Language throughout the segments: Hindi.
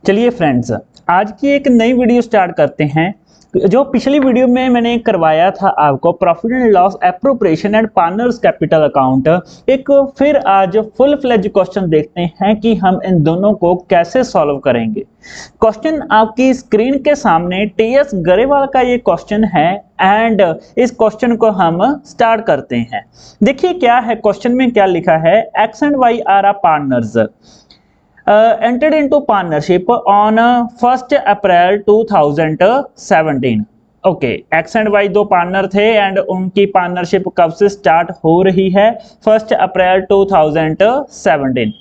चलिए फ्रेंड्स, आज की एक नई वीडियो स्टार्ट करते हैं। जो पिछली वीडियो में मैंने करवाया था आपको profit and loss appropriation and partners capital account, एक फिर आज फुल फ्लेज क्वेश्चन देखते हैं कि हम इन दोनों को कैसे सॉल्व करेंगे। क्वेश्चन आपकी स्क्रीन के सामने टीएस गरेवाल का ये क्वेश्चन है एंड इस क्वेश्चन को हम स्टार्ट करते हैं। देखिए क्या है क्वेश्चन में, क्या लिखा है। X and Y are ah partners entered into partnership on 1st April 2017। Okay, X and Y दो पार्टनर थे एंड उनकी पार्टनरशिप कब से स्टार्ट हो रही है? 1st April 2017।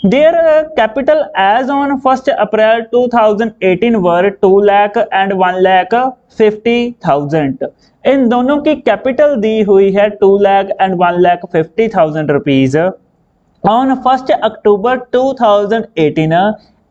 Their capital as on 1st April 2018 were 2 lakh and 1,50,000। इन दोनों की कैपिटल दी हुई है 2 lakh and 1,50,000 rupees. On 1st October 2018,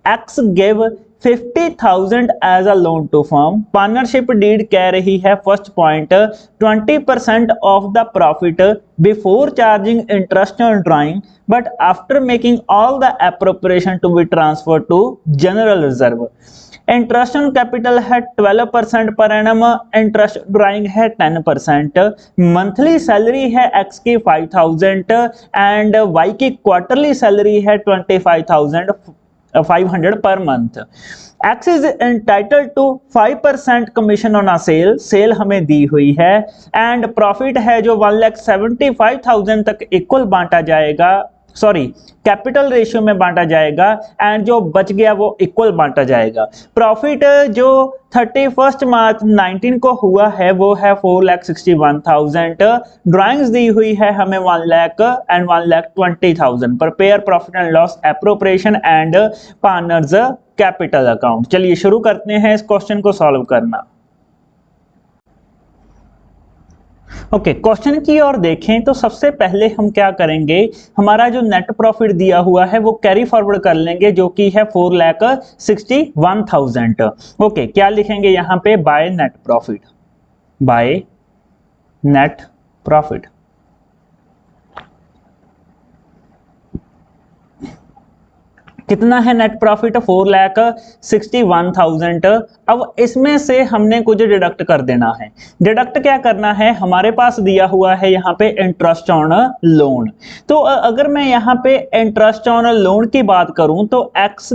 X gave 50,000 as a loan to firm। Partnership deed कह रही है first point 20% of the profit before charging interest on drawing but after making all the appropriation to be transferred to general reserve। Interest on capital है 12% पर एनम, इंटरेस्ट ड्राइंग है 10%। मंथली सैलरी है एक्स की 5,000 एंड वाई की क्वार्टरली सैलरी है 25,500 पर month. X is entitled to 5% commission on a sale, sale हमें दी हुई है एंड प्रॉफिट है जो 1,75,000 तक इक्वल बांटा जाएगा, सॉरी कैपिटल रेशियो में बांटा जाएगा एंड जो बच गया वो इक्वल बांटा जाएगा। प्रॉफिट जो 31 मार्च 19 को हुआ है वो है 4,61,000। ड्राइंग्स दी हुई है हमें 1 lakh and 1,20,000। Prepare profit and loss appropriation and partners capital account. चलिए शुरू करते हैं इस क्वेश्चन को सॉल्व करना। ओके, क्वेश्चन की ओर देखें तो सबसे पहले हम क्या करेंगे, हमारा जो नेट प्रॉफिट दिया हुआ है वो कैरी फॉरवर्ड कर लेंगे जो कि है 4,61,000। ओके, क्या लिखेंगे यहाँ पे? By net profit, by net profit. कितना है नेट प्रॉफिट? 4,61,000। अब इसमें से हमने कुछ डिडक्ट कर देना है। डिडक्ट क्या करना है? हमारे पास दिया हुआ है यहाँ पे इंटरेस्ट ऑन लोन। तो अगर मैं यहाँ पे इंटरेस्ट ऑन लोन की बात करूं तो एक्स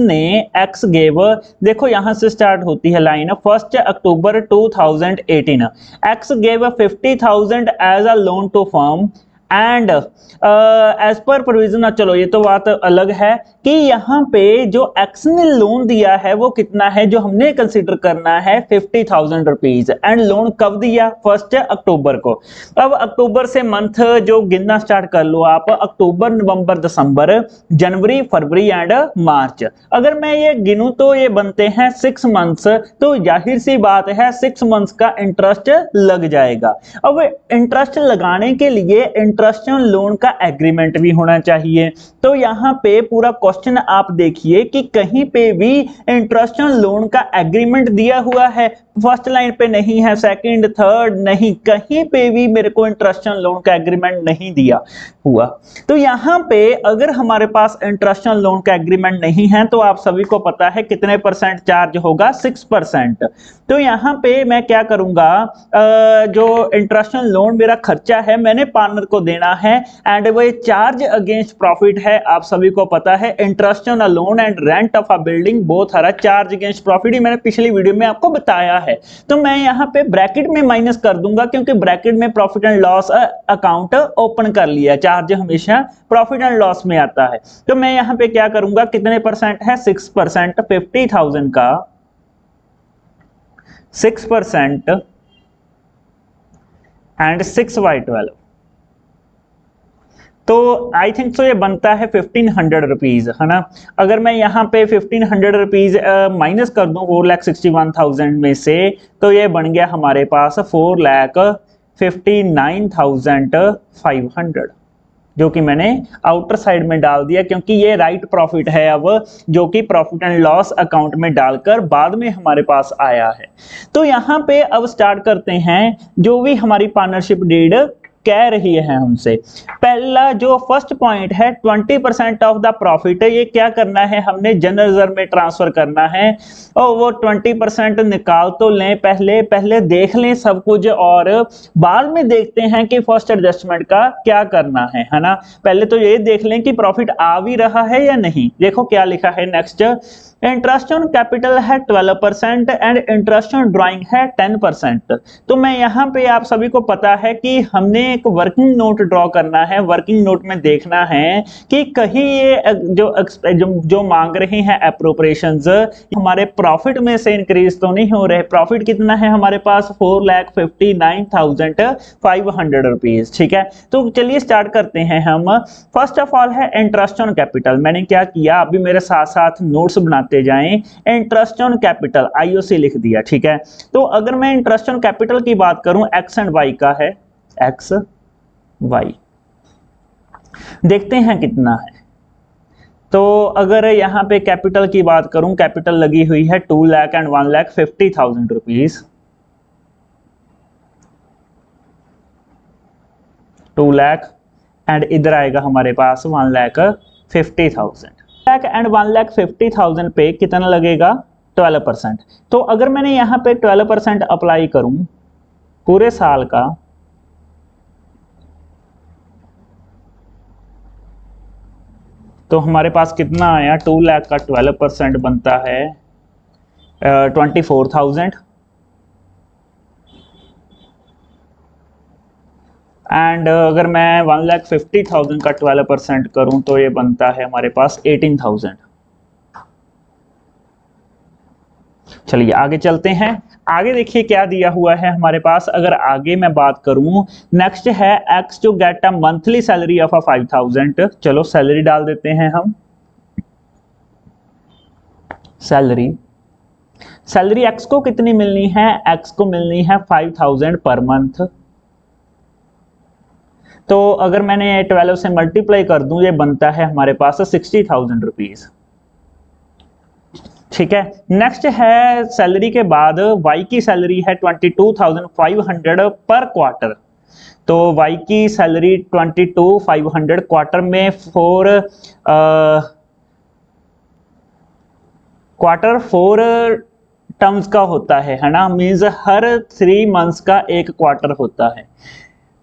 गेव, देखो यहाँ से स्टार्ट होती है line 1 October 2018। X gave 50,000 as a loan to firm and as per provision. चलो ये तो बात अलग है कि यहाँ पे जो एक्स ने लोन दिया है वो कितना है, जो हमने कंसिडर करना है 50,000 रुपीज एंड लोन कब दिया? 1 अक्टूबर को। अब अक्टूबर से मंथ जो गिनना स्टार्ट कर लो आप, अक्टूबर, नवंबर, दिसंबर, जनवरी, फरवरी एंड मार्च। अगर मैं ये गिनूं तो ये बनते हैं 6 मंथ्स, तो जाहिर सी बात है 6 मंथ्स का इंटरेस्ट लग जाएगा। अब इंटरेस्ट लगाने के लिए इंटरेस्ट ऑन लोन का एग्रीमेंट भी होना चाहिए। तो यहाँ पे पूरा क्वेश्चन आप देखिए कि कहीं पे भी इंटरेस्ट ऑन लोन का एग्रीमेंट दिया हुआ है? फर्स्ट लाइन पे नहीं है, सेकंड, थर्ड नहीं, कहीं पे भी मेरे को इंटरेस्ट ऑन लोन का एग्रीमेंट नहीं दिया हुआ। तो यहाँ पे अगर हमारे पास इंटरेस्ट ऑन लोन का एग्रीमेंट नहीं है तो आप सभी को पता है कितने परसेंट चार्ज होगा? 6%। तो यहाँ पे मैं क्या करूंगा, जो इंटरेस्ट ऑन लोन मेरा खर्चा है मैंने पार्टनर को देना है एंड वो चार्ज अगेंस्ट प्रॉफिट है। आप सभी को पता है interest on a loan and rent of a building both are charge against profit, मैंने पिछली वीडियो में आपको बताया है। तो मैं यहाँ पे ब्रैकेट में माइनस कर दूंगा क्योंकि ब्रैकेट में profit and loss account open कर लिया, चार्ज हमेशा प्रॉफिट एंड लॉस में आता है। तो मैं यहाँ पे क्या करूंगा, कितने परसेंट है? 6%। 50,000 का 6% एंड 6/12, तो आई थिंक सो ये बनता है 1,500 रुपीज, है ना। अगर मैं यहाँ पे 1,500 रुपीज माइनस कर दूं 4,61,000 में से, तो ये बन गया हमारे पास 4,59,500, जो कि मैंने आउटर साइड में डाल दिया क्योंकि ये राइट प्रॉफिट है अब, जो कि प्रॉफिट एंड लॉस अकाउंट में डालकर बाद में हमारे पास आया है। तो यहाँ पे अब स्टार्ट करते हैं जो भी हमारी पार्टनरशिप डीड कह रही है हमसे। पहला जो फर्स्ट पॉइंट है 20% ऑफ द प्रॉफिट, ये क्या करना है, हमने जनरल रिजर्व में ट्रांसफर करना है और वो 20% निकाल तो लें, पहले देख लें सब कुछ और बाद में देखते हैं कि फर्स्ट एडजस्टमेंट का क्या करना है ना। पहले तो ये देख लें कि प्रॉफिट आ भी रहा है या नहीं। देखो क्या लिखा है नेक्स्ट, इंटरेस्ट ऑन कैपिटल है 12% एंड इंटरेस्ट ऑन ड्राइंग है 10%। तो मैं यहाँ पे आप सभी को पता है कि हमने एक वर्किंग नोट ड्रॉ करना है। वर्किंग नोट में देखना है कि कहीं ये जो मांग रहे हैं एप्रोप्रिएशंस हमारे प्रॉफिट में से इंक्रीज तो नहीं हो रहे। प्रॉफिट कितना है हमारे पास 4,59,500 रुपीज। ठीक है, तो चलिए स्टार्ट करते हैं हम। फर्स्ट ऑफ ऑल है इंटरेस्ट ऑन कैपिटल। मैंने क्या किया, अभी मेरे साथ साथ नोट्स बनाते जाएं। इंटरेस्ट ऑन कैपिटल आईओसी लिख दिया। ठीक है, तो अगर मैं इंटरेस्ट ऑन कैपिटल की बात करूं, एक्स एंड वाई का है, एक्स वाई देखते हैं कितना है। तो अगर यहां पे कैपिटल की बात करूं, कैपिटल लगी हुई है 2 lakh and 1,50,000 rupees. 2 lakh and इधर आएगा हमारे पास 1,50,000। लाख एंड 1,50,000 पे कितना लगेगा, 12%। तो अगर मैंने यहाँ पे 12% अप्लाई करूं पूरे साल का, तो हमारे पास कितना आया, 2 लाख का 12% बनता है 24,000 एंड अगर मैं 1,50,000 का 12% करूं तो ये बनता है हमारे पास 18,000। चलिए आगे चलते हैं। आगे देखिए क्या दिया हुआ है हमारे पास। अगर आगे मैं बात करूं, नेक्स्ट है X to get a monthly salary of 5,000। चलो सैलरी डाल देते हैं हम। सैलरी एक्स को कितनी मिलनी है, एक्स को मिलनी है 5,000 पर मंथ। तो अगर मैंने 12 से मल्टीप्लाई कर दूं, ये बनता है हमारे पास 60,000 रुपीज। ठीक है, नेक्स्ट है सैलरी के बाद वाई की सैलरी है 22,500 पर क्वार्टर। तो वाई की सैलरी 22,500 क्वार्टर में क्वार्टर 4 टर्म्स का होता है ना, मींस हर 3 मंथ्स का एक क्वार्टर होता है।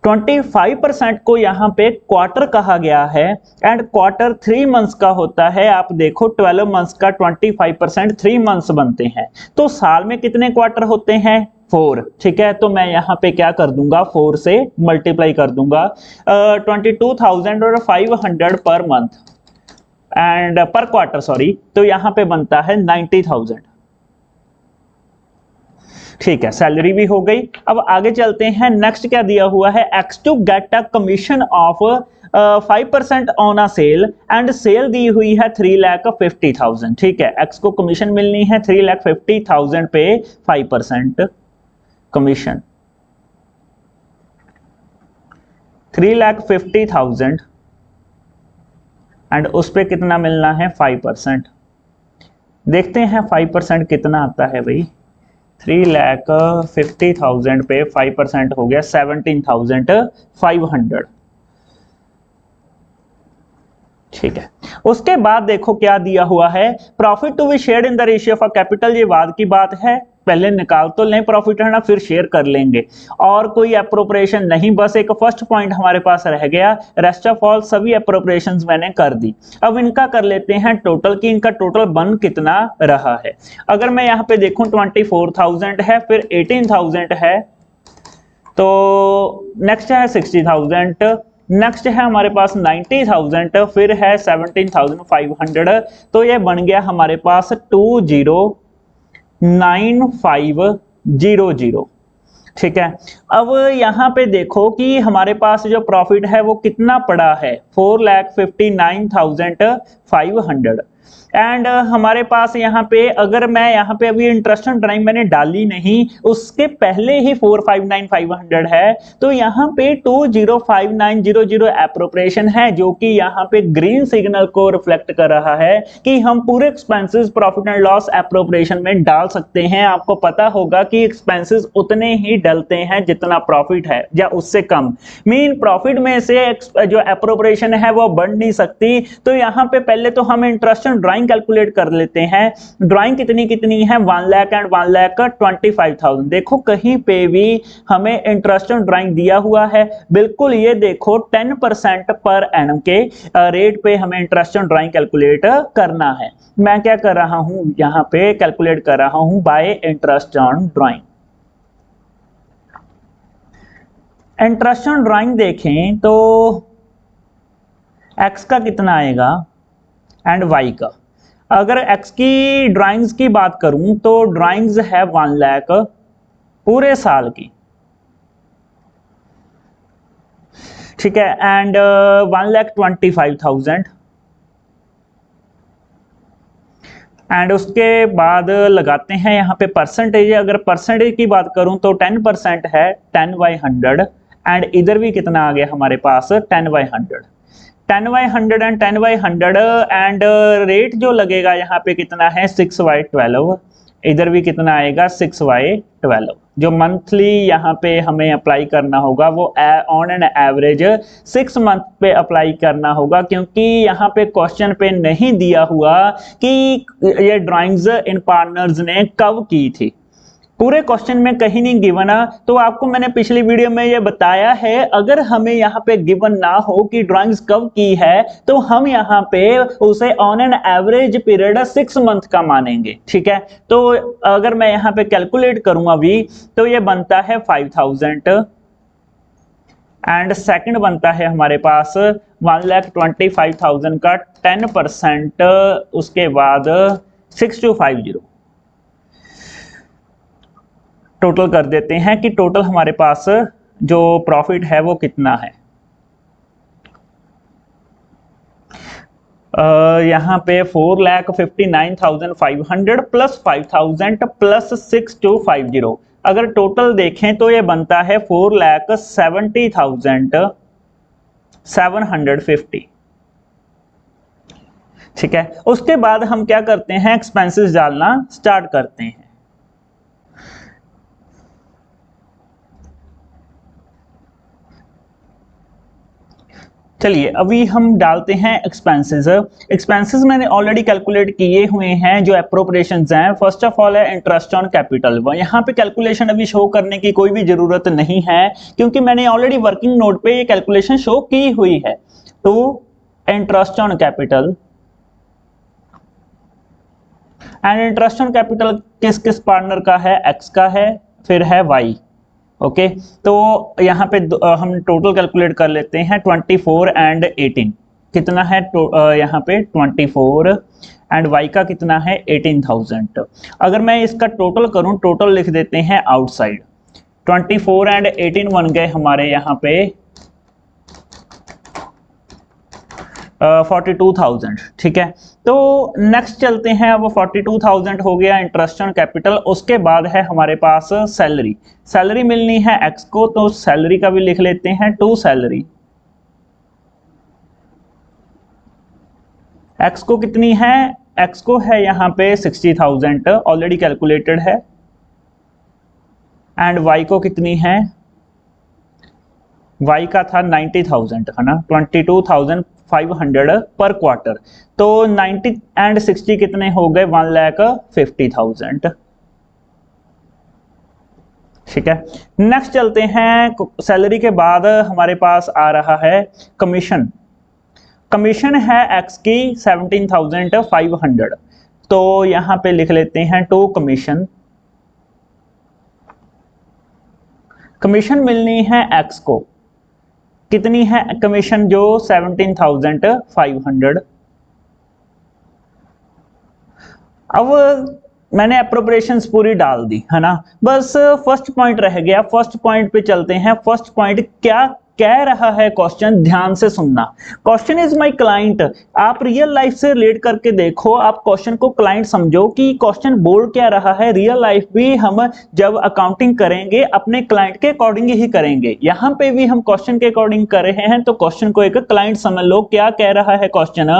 25% को यहाँ पे क्वार्टर कहा गया है एंड क्वार्टर 3 मंथ्स का होता है। आप देखो 12 मंथ्स का 25% 3 मंथ्स बनते हैं, तो साल में कितने क्वार्टर होते हैं, 4। ठीक है, तो मैं यहाँ पे क्या कर दूंगा, 4 से मल्टीप्लाई कर दूंगा 22,500 पर मंथ एंड पर क्वार्टर सॉरी, तो यहाँ पे बनता है 90,000। ठीक है, सैलरी भी हो गई। अब आगे चलते हैं। नेक्स्ट क्या दिया हुआ है, X to get a commission of 5% on a sale and sale दी हुई है 3,50,000। ठीक है, एक्स को कमीशन मिलनी है 3,50,000 पे 5% कमीशन, 3,50,000 एंड उस पे कितना मिलना है, 5%। देखते हैं 5% कितना आता है भाई। 3,50,000 पे 5% हो गया 17,500। ठीक है, उसके बाद देखो क्या दिया हुआ है, profit to be shared in the ratio of capital. ये बाद की बात है, पहले निकाल तो लें प्रॉफिट है ना, फिर शेयर कर लेंगे। और कोई एप्रोप्रिएशन नहीं, बस एक फर्स्ट पॉइंट हमारे पास रह गया। रेस्ट ऑफ ऑल सभी एप्रोप्रिएशंस मैंने कर दी। अब इनका कर लेते हैं टोटल की इनका टोटल बन कितना रहा है। अगर मैं यहाँ पे देखूं 24,000 है, फिर 18,000 है, तो नेक्स्ट है 60,000, नेक्स्ट है हमारे पास 90,000, फिर है 17,500। तो ये बन गया हमारे पास 20,9500। ठीक है, अब यहाँ पे देखो कि हमारे पास जो प्रॉफिट है वो कितना पड़ा है, 4,59,500। एंड हमारे पास यहाँ पे अगर मैं यहाँ पे अभी इंटरेस्ट ऑन ड्राइंग मैंने डाली नहीं, उसके पहले ही 459500 है, तो यहाँ पे 205900 एप्रोप्रिएशन है, जो कि यहाँ पे ग्रीन सिग्नल को रिफ्लेक्ट कर रहा है कि हम पूरे expenses profit and loss appropriation में डाल सकते हैं। आपको पता होगा कि एक्सपेंसेस उतने ही डलते हैं जितना प्रॉफिट है या उससे कम। मीन प्रॉफिट में से जो एप्रोप्रिएशन है वो बढ़ नहीं सकती। तो यहाँ पे पहले तो हम इंटरेस्ट ऑन ड्राइंग कैलकुलेट कर लेते हैं। ड्राइंग कितनी कितनी है, 1 लाख एंड 1,25,000। देखो कहीं पे भी हमें इंटरेस्ट ऑन ड्राइंग दिया हुआ है, बिल्कुल ये देखो 10% पर एनम के रेट पे हमें इंटरेस्ट ऑन ड्राइंग कैलकुलेट करना है। मैं क्या कर रहा हूं, यहां पे कैलकुलेट कर रहा हूं bye interest on drawing. Interest on drawing देखें तो x का कितना आएगा एंड y का। अगर x की ड्राइंग्स की बात करूं तो ड्राइंग्स है 1 लाख पूरे साल की, ठीक है, एंड 1,25,000 एंड उसके बाद लगाते हैं यहाँ पे परसेंटेज। अगर परसेंटेज की बात करूं तो 10% है 10/100 एंड इधर भी कितना आ गया हमारे पास 10/100, 10/100 एंड 10/100 एंड रेट जो लगेगा यहाँ पे कितना है 6/12, इधर भी कितना आएगा 6/12। जो मंथली यहाँ पे हमें अप्लाई करना होगा वो ऑन एन एवरेज 6 मंथ पे अप्लाई करना होगा, क्योंकि यहाँ पे क्वेश्चन पे नहीं दिया हुआ कि ये ड्राइंग्स इन पार्टनर्स ने कब की थी। पूरे क्वेश्चन में कहीं नहीं गिवन है। तो आपको मैंने पिछली वीडियो में ये बताया है, अगर हमें यहाँ पे गिवन ना हो कि ड्राइंग्स कब की है तो हम यहाँ पे उसे on an average period 6 month का मानेंगे, ठीक है। तो अगर मैं यहाँ पे कैलकुलेट करूं अभी तो ये बनता है 5000 एंड सेकंड बनता है हमारे पास 1,25,000 का 10%, उसके बाद 6250 टोटल कर देते हैं कि टोटल हमारे पास जो प्रॉफिट है वो कितना है। यहाँ पे 4,59,500 प्लस 5,000 प्लस 6250, अगर टोटल देखें तो ये बनता है 4,70,750, ठीक है। उसके बाद हम क्या करते हैं, एक्सपेंसेस डालना स्टार्ट करते हैं। चलिए अभी हम डालते हैं एक्सपेंसेस। एक्सपेंसेस मैंने ऑलरेडी कैलकुलेट किए हुए हैं जो एप्रोप्रिएशंस हैं। फर्स्ट ऑफ ऑल है इंटरेस्ट ऑन कैपिटल। यहाँ पे कैलकुलेशन अभी शो करने की कोई भी जरूरत नहीं है, क्योंकि मैंने ऑलरेडी वर्किंग नोट पे ये कैलकुलेशन शो की हुई है। तो interest on capital and interest on capital किस किस पार्टनर का है, एक्स का है, फिर है वाई, ओके। तो यहाँ पे हम टोटल कैलकुलेट कर लेते हैं 24 एंड 18 कितना है, यहाँ पे 24 एंड वाई का कितना है 18,000। अगर मैं इसका टोटल करूं, टोटल लिख देते हैं आउटसाइड, 24 एंड 18 बन गए हमारे यहाँ पे 42,000, ठीक है। तो नेक्स्ट चलते हैं, अब 42,000 हो गया इंटरेस्ट ऑन कैपिटल। उसके बाद है हमारे पास सैलरी। सैलरी मिलनी है एक्स को, तो सैलरी का भी लिख लेते हैं टू सैलरी। एक्स को कितनी है, एक्स को है यहाँ पे 60,000 ऑलरेडी कैलकुलेटेड है, एंड वाई को कितनी है, वाई का था 90,000 है ना, 22,500 पर क्वार्टर। तो 90 एंड 60 कितने हो गए, 1,50,000, ठीक है। नेक्स्ट चलते हैं, सैलरी के बाद हमारे पास आ रहा है कमीशन। कमीशन है एक्स की 17,500, तो यहां पे लिख लेते हैं टू कमीशन। कमीशन मिलनी है एक्स को, कितनी है कमीशन, जो 17,500। अब मैंने एप्रोप्रिएशंस पूरी डाल दी है ना, बस फर्स्ट पॉइंट रह गया। फर्स्ट पॉइंट पे चलते हैं। फर्स्ट पॉइंट क्या कह रहा है क्वेश्चन, ध्यान से सुनना। क्वेश्चन इज माय क्लाइंट, आप रियल लाइफ से रिलेट करके देखो, आप क्वेश्चन को क्लाइंट समझो कि क्वेश्चन बोल क्या रहा है। रियल लाइफ भी हम जब अकाउंटिंग करेंगे अपने क्लाइंट के अकॉर्डिंग ही करेंगे, यहाँ पे भी हम क्वेश्चन के अकॉर्डिंग कर रहे हैं, तो क्वेश्चन को एक क्लाइंट समझ लो। क्या कह रहा है question,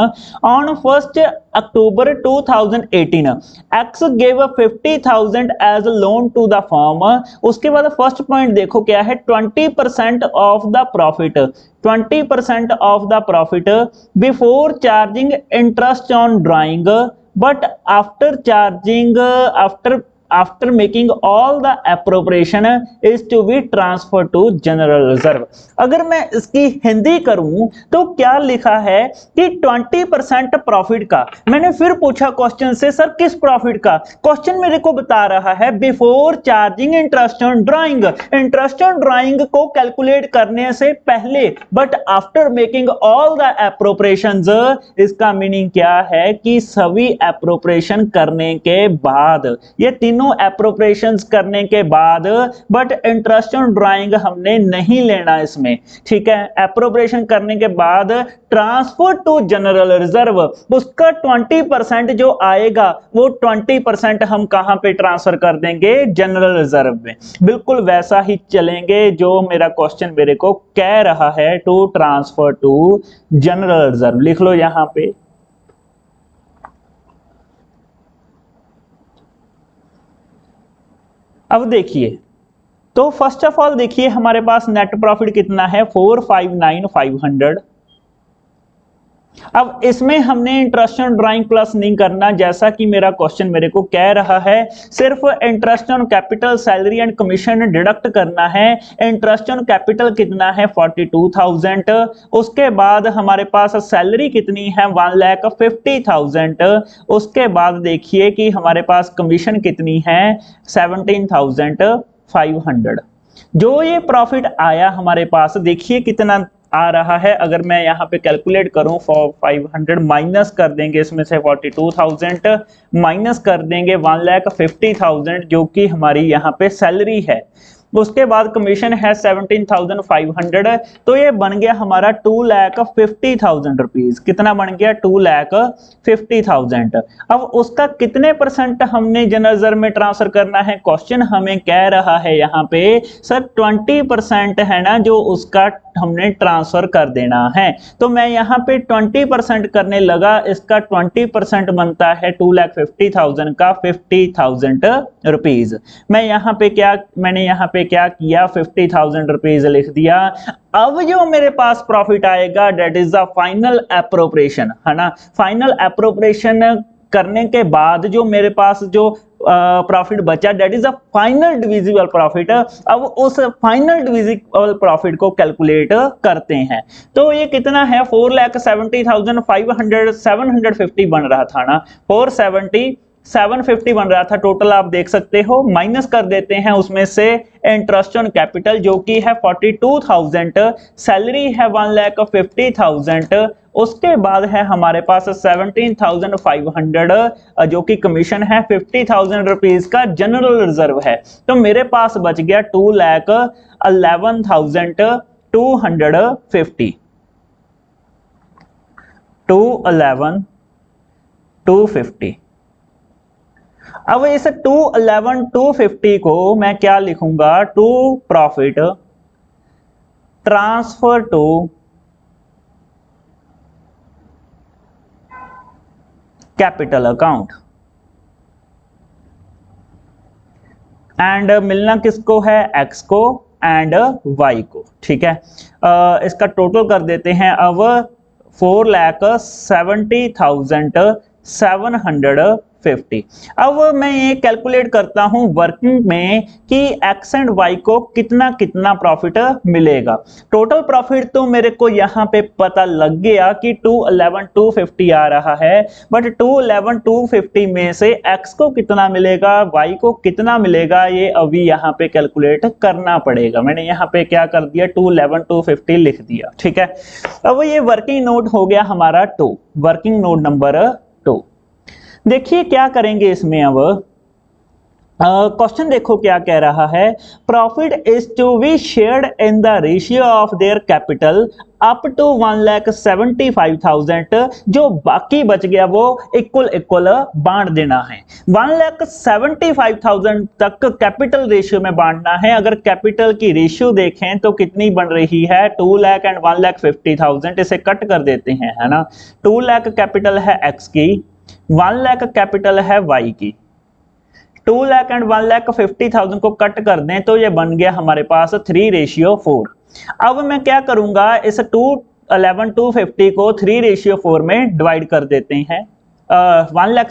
on 1 October 2018 X gave 50,000 as loan to the firm. उसके बाद फर्स्ट पॉइंट देखो क्या है, 20% of the profit, 20% of the profit before charging interest on drawing, but after charging after making all the appropriation is to be transferred to general reserve। अगर मैं इसकी हिंदी करूं तो क्या लिखा है कि 20% प्रॉफिट का, मैंने फिर पूछा क्वेश्चन से सर किस प्रॉफिट का, क्वेश्चन मेरे को बता रहा है before charging interest on drawing, interest on drawing को कैलकुलेट करने से पहले, but after making all the appropriations. इसका मीनिंग क्या है कि सभी एप्रोप्रिएशन करने के बाद, ये तीनों एप्रोप्रिएशंस करने के बाद, बट इंटरेस्ट ऑन ड्राइंग हमने नहीं लेना इसमें, ठीक है। एप्रोप्रिएशन करने के बाद ट्रांसफर टू जनरल रिजर्व, उसका 20% जो आएगा वो 20% हम कहां पे ट्रांसफर कर देंगे, जनरल रिजर्व में। बिल्कुल वैसा ही चलेंगे जो मेरा क्वेश्चन मेरे को कह रहा है, to transfer to general reserve. लिख लो यहां पे। अब देखिए, तो फर्स्ट ऑफ ऑल देखिए हमारे पास नेट प्रॉफिट कितना है, 459,500। अब इसमें हमने इंटरेस्ट ऑन ड्राइंग प्लस नहीं करना, जैसा कि मेरा क्वेश्चन मेरे को कह रहा है, सिर्फ interest on capital, salary and commission deduct करना है। इंटरेस्ट ऑन कैपिटल कितना है, 42,000। उसके बाद हमारे पास सैलरी कितनी है, 1,50,000। उसके बाद देखिए कि हमारे पास कमीशन कितनी है, 17,500। जो ये प्रॉफिट आया हमारे पास, देखिए कितना आ रहा है। अगर मैं यहाँ पे कैलकुलेट करूं, 500 माइनस कर देंगे इसमें से 42,000, माइनस कर देंगे 1,50,000 जो कि हमारी यहाँ पे सैलरी है। उसके बाद कमीशन है 17,500, तो ये बन गया हमारा 2,50,000 रुपीज। कितना बन गया, 2,50,000। अब उसका कितने परसेंट हमने जनरल रिजर्व में ट्रांसफर करना है, क्वेश्चन हमें कह रहा है यहाँ पे सर 20% है ना जो उसका हमने ट्रांसफर कर देना है। तो मैं यहाँ पे 20% करने लगा, इसका 20% बनता है 2,50,000 का 50,000 रुपीज। मैंने यहाँ पे क्या किया, 50,000 रुपीज लिख दिया। अब जो मेरे पास प्रॉफिट आएगा that is the final appropriation, है ना। फाइनल एप्रोप्रिएशन करने के बाद जो मेरे पास जो प्रॉफिट बचा that is a final divisible profit. अब उस फाइनल डिविजिबल प्रॉफिट को कैलकुलेट करते हैं, तो ये कितना है, 4,70,500, 750 बन रहा था ना, 750 बन रहा था टोटल। आप देख सकते हो, माइनस कर देते हैं उसमें से इंटरेस्ट ऑन कैपिटल जो कि है 42,000, सैलरी है 1,50,000, उसके बाद है हमारे पास 17,500 जो कि कमीशन है, 50,000 रुपीज का जनरल रिजर्व है। तो मेरे पास बच गया 2,11,250, 2,11,250। अब इस 2,11,250 को मैं क्या लिखूंगा, to profit transfer to capital account, and मिलना किसको है, एक्स को एंड वाई को, ठीक है। इसका टोटल कर देते हैं अब 4,70,750। अब मैं ये कैलकुलेट करता हूं वर्किंग में कि एक्स एंड वाई को कितना कितना प्रॉफिट मिलेगा। टोटल प्रॉफिट तो मेरे को यहाँ पे पता लग गया कि 2,11,250 आ रहा है, बट 2,11,250 में से एक्स को कितना मिलेगा, वाई को कितना मिलेगा, ये अभी यहाँ पे कैलकुलेट करना पड़ेगा। मैंने यहाँ पे क्या कर दिया, 2,11,250 लिख दिया, ठीक है। अब ये वर्किंग नोट हो गया हमारा 2, वर्किंग नोट नंबर 2। देखिए क्या करेंगे इसमें, अब क्वेश्चन देखो क्या कह रहा है, profit is to be shared in the ratio of their capital up to 1,75,000, जो बाकी बच गया वो इक्वल इक्वल बांट देना है। 1,75,000 तक कैपिटल रेशियो में बांटना है। अगर कैपिटल की रेशियो देखें तो कितनी बन रही है, 2 लाख एंड 1,50,000, इसे कट कर देते हैं, है ना। 2 लाख कैपिटल है एक्स की, 1 लाख कैपिटल है वाई की। 2 लाख एंड 1,50,000 को कट कर दें तो ये बन गया हमारे पास 3:4। अब मैं क्या करूंगा, इस 250 को 3:4 में डिवाइड कर देते हैं। 1 लाख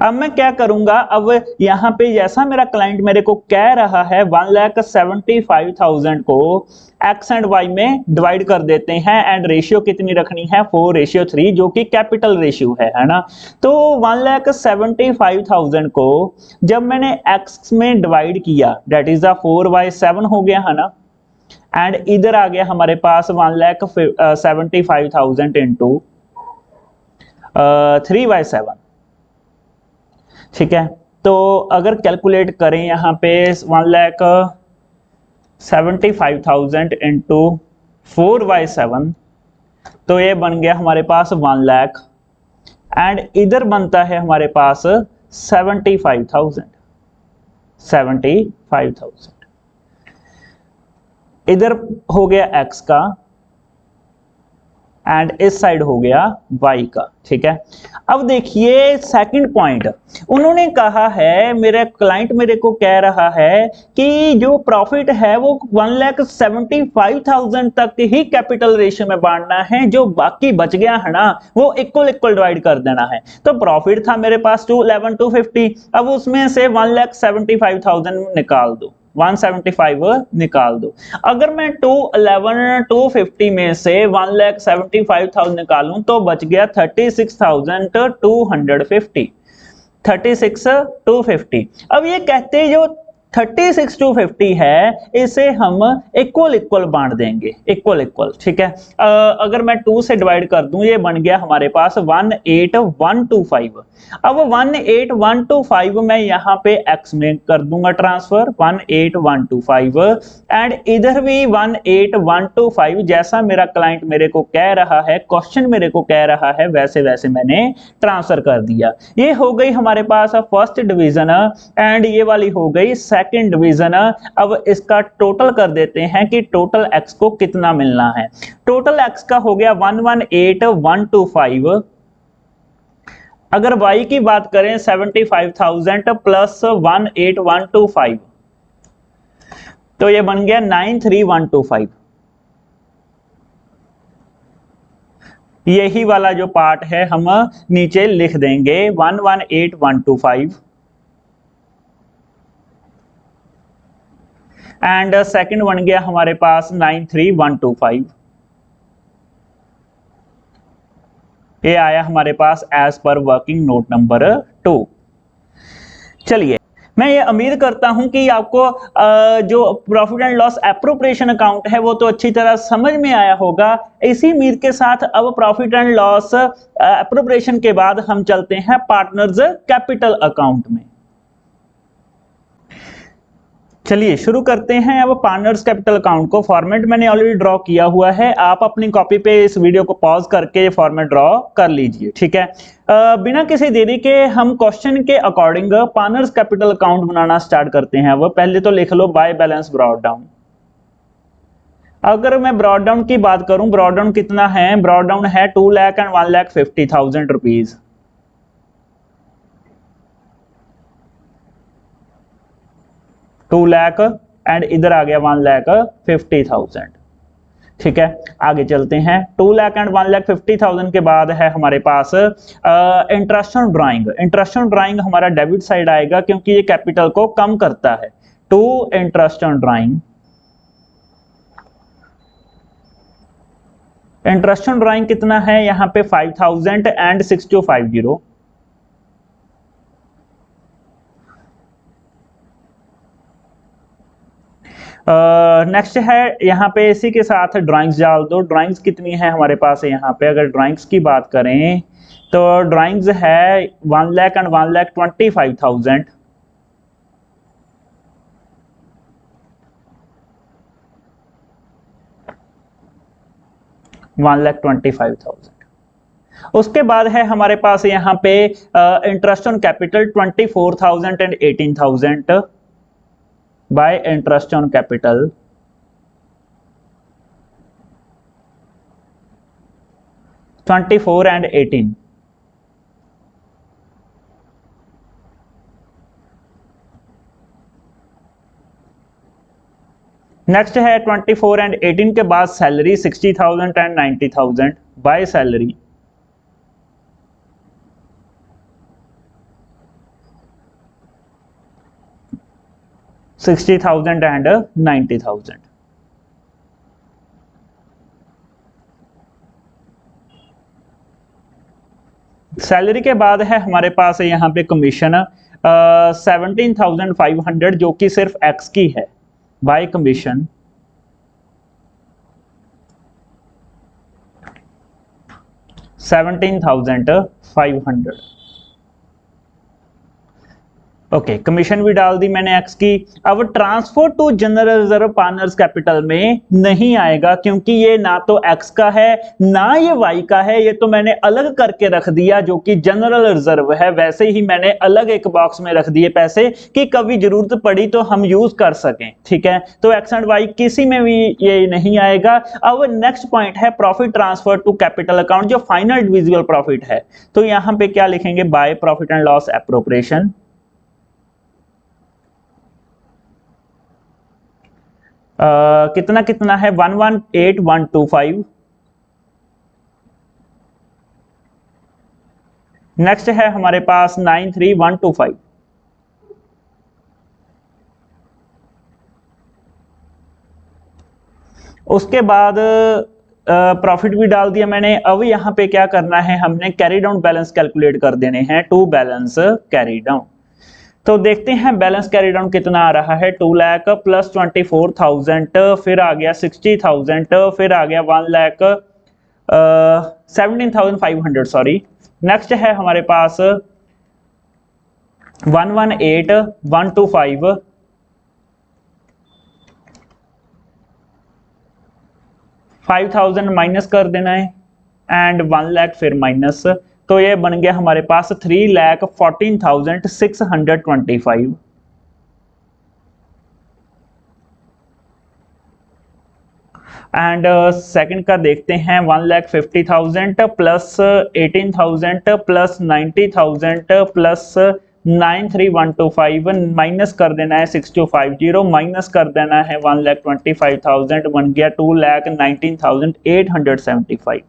अब मैं क्या करूंगा, अब यहां पे जैसा मेरा क्लाइंट मेरे को कह रहा है 1,75,000 को एक्स एंड वाई में डिवाइड कर देते हैं एंड रेशियो कितनी रखनी है, 4:3, जो कि कैपिटल रेशियो है ना। तो 1,75,000 को जब मैंने एक्स में डिवाइड किया, दैट इज द 4/7 हो गया, है ना। एंड इधर आ गया हमारे पास 1,75,000 इंटू 3/7, ठीक है। तो अगर कैलकुलेट करें यहाँ पे 1,75,000 इंटू 4/7, तो ये बन गया हमारे पास 1 लाख एंड इधर बनता है हमारे पास 75,000। इधर हो गया एक्स का एंड इस साइड हो गया y का, ठीक है। अब देखिए सेकंड पॉइंट, उन्होंने कहा है, मेरा क्लाइंट मेरे को कह रहा है कि जो प्रॉफिट है वो 1,75,000 तक ही कैपिटल रेशियो में बांटना है, जो बाकी बच गया है ना वो इक्वल इक्वल डिवाइड कर देना है। तो प्रॉफिट था मेरे पास 211,250, अब उसमें से 1,75,000 निकाल दो, 175 निकाल दो। अगर मैं 211,250 में से 1,75,000 निकालूं तो बच गया 36,250, 36,250। अब ये कहते जो 36,250 है इसे हम इक्वल इक्वल बांट देंगे, इक्वल इक्वल, ठीक है। अगर मैं 2 से डिवाइड कर दूं, ये बन गया हमारे पास 18125। अब 18125 मैं यहाँ पे x में कर दूंगा ट्रांसफर, 18125 एंड इधर भी 18125, जैसा मेरा क्लाइंट मेरे को कह रहा है, क्वेश्चन मेरे को कह रहा है, वैसे वैसे मैंने ट्रांसफर कर दिया। ये हो गई हमारे पास फर्स्ट डिवीजन एंड ये वाली हो गई सेकंड डिवीजन। अब इसका टोटल कर देते हैं कि टोटल x को कितना मिलना है। टोटल x का हो गया 118,125। अगर y की बात करें 75,000 प्लस 18125, तो ये बन गया 93,125। यही वाला जो पार्ट है हम नीचे लिख देंगे 118,125 एंड सेकंड बन गया हमारे पास 93,125। ये आया हमारे पास as per working note number 2। चलिए, मैं ये उम्मीद करता हूं कि आपको जो profit and loss appropriation account है वो तो अच्छी तरह समझ में आया होगा। इसी उम्मीद के साथ अब प्रॉफिट एंड लॉस एप्रोप्रिएशन के बाद हम चलते हैं पार्टनर्स कैपिटल अकाउंट में। चलिए शुरू करते हैं अब पार्टनर्स कैपिटल अकाउंट को। फॉर्मेट मैंने ऑलरेडी ड्रॉ किया हुआ है, आप अपनी कॉपी पे इस वीडियो को पॉज करके फॉर्मेट ड्रॉ कर लीजिए, ठीक है। बिना किसी देरी के हम क्वेश्चन के अकॉर्डिंग पार्टनर्स कैपिटल अकाउंट बनाना स्टार्ट करते हैं। वो पहले तो लिख लो बाय बैलेंस ब्रॉट डाउन। अगर मैं ब्रॉट डाउन की बात करूं, ब्रॉट डाउन कितना है, ब्रॉट डाउन है 2 lakh and 1,50,000 rupees. 2 lakh and इधर आ गया 1,50,000, ठीक है। आगे चलते हैं, 2 लाख एंड 1,50,000 के बाद है हमारे पास interest on drawing. Interest on drawing हमारा डेबिट साइड आएगा क्योंकि ये कैपिटल को कम करता है। To interest on drawing, interest on drawing कितना है यहाँ पे 5,000 एंड 6,250। नेक्स्ट है यहाँ पे इसी के साथ ड्राइंग्स डाल दो। ड्राइंग्स कितनी है हमारे पास यहाँ पे, अगर ड्राइंग्स की बात करें तो ड्राइंग्स है 1 लाख एंड 1,25,000। 1,25,000। उसके बाद है हमारे पास यहाँ पे interest on capital 24,000 and 18,000 bye interest on capital 24 and 18। Next है 24 एंड 18 के बाद salary 60,000 and 90,000 by salary 60,000 and 90,000। Salary के बाद है हमारे पास यहाँ पे कमीशन 17,500 जो कि सिर्फ एक्स की है बाय कमीशन 17,500। ओके, कमीशन भी डाल दी मैंने एक्स की। अब transfer to general reserve partners capital में नहीं आएगा क्योंकि ये ना तो एक्स का है ना ये वाई का है, ये तो मैंने अलग करके रख दिया जो कि जनरल रिजर्व है। वैसे ही मैंने अलग एक बॉक्स में रख दिए पैसे कि कभी जरूरत पड़ी तो हम यूज कर सकें, ठीक है। तो एक्स एंड वाई किसी में भी ये नहीं आएगा। अब नेक्स्ट पॉइंट है profit transfer to capital account, जो फाइनल डिविजिबल प्रॉफिट है। तो यहां पे क्या लिखेंगे, by profit and loss appropriation. कितना कितना है 118,125। नेक्स्ट है हमारे पास 93,125। उसके बाद प्रॉफिट भी डाल दिया मैंने। अब यहां पे क्या करना है, हमने कैरी डाउन बैलेंस कैलकुलेट कर देने हैं, टू बैलेंस कैरी डाउन। तो देखते हैं बैलेंस कैरी डाउन कितना आ रहा है। 2 लाख प्लस 24,000, फिर आ गया 60,000, फिर आ गया 1 लाख 17,500 सॉरी। नेक्स्ट है हमारे पास 118,125, 5,000 माइनस कर देना है एंड 1 लाख फिर माइनस, तो ये बन गया हमारे पास 3,14,625। एंड सेकंड का देखते हैं 1,50,000 प्लस 18,000 प्लस 90,000 प्लस 93,125 माइनस कर देना है 6,250, माइनस कर देना है 1,25,000, बन गया 2,19,875।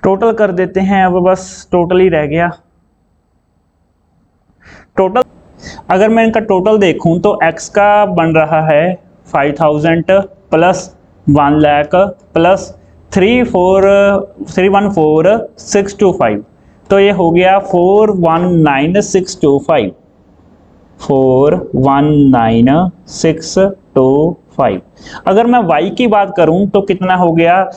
टोटल कर देते हैं, अब बस टोटल ही रह गया। टोटल अगर मैं इनका टोटल देखूं तो x का बन रहा है 5,000 प्लस 1 लाख प्लस 314,625, तो ये हो गया 419,625, 419,625। अगर मैं y की बात करूं तो कितना हो गया,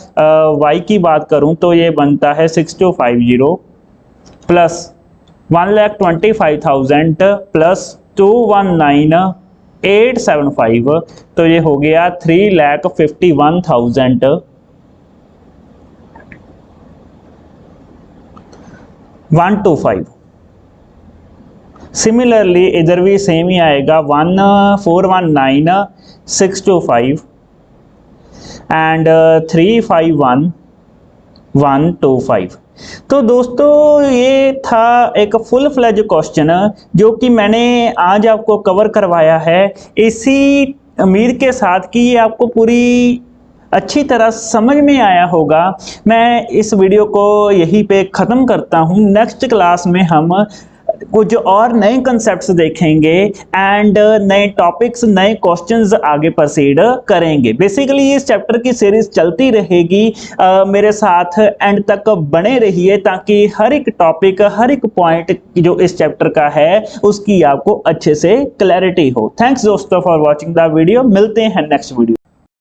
y की बात करूं तो ये बनता है 6,250 प्लस 1,25,000 प्लस 219,875, तो ये हो गया 3,51,125। सिमिलरली इधर भी सेम ही आएगा 419,625 एंड 351,125। तो दोस्तों ये था एक फुल फ्लेज क्वेश्चन जो कि मैंने आज आपको कवर करवाया है, इसी उम्मीद के साथ कि ये आपको पूरी अच्छी तरह समझ में आया होगा। मैं इस वीडियो को यहीं पे ख़त्म करता हूँ। नेक्स्ट क्लास में हम कुछ और नए कंसेप्ट्स देखेंगे एंड नए टॉपिक्स, नए क्वेश्चंस आगे प्रोसीड करेंगे। बेसिकली इस चैप्टर की सीरीज चलती रहेगी, मेरे साथ एंड तक बने रहिए ताकि हर एक टॉपिक, हर एक पॉइंट जो इस चैप्टर का है उसकी आपको अच्छे से क्लैरिटी हो। थैंक्स दोस्तों फॉर वॉचिंग द वीडियो। मिलते हैं नेक्स्ट वीडियो।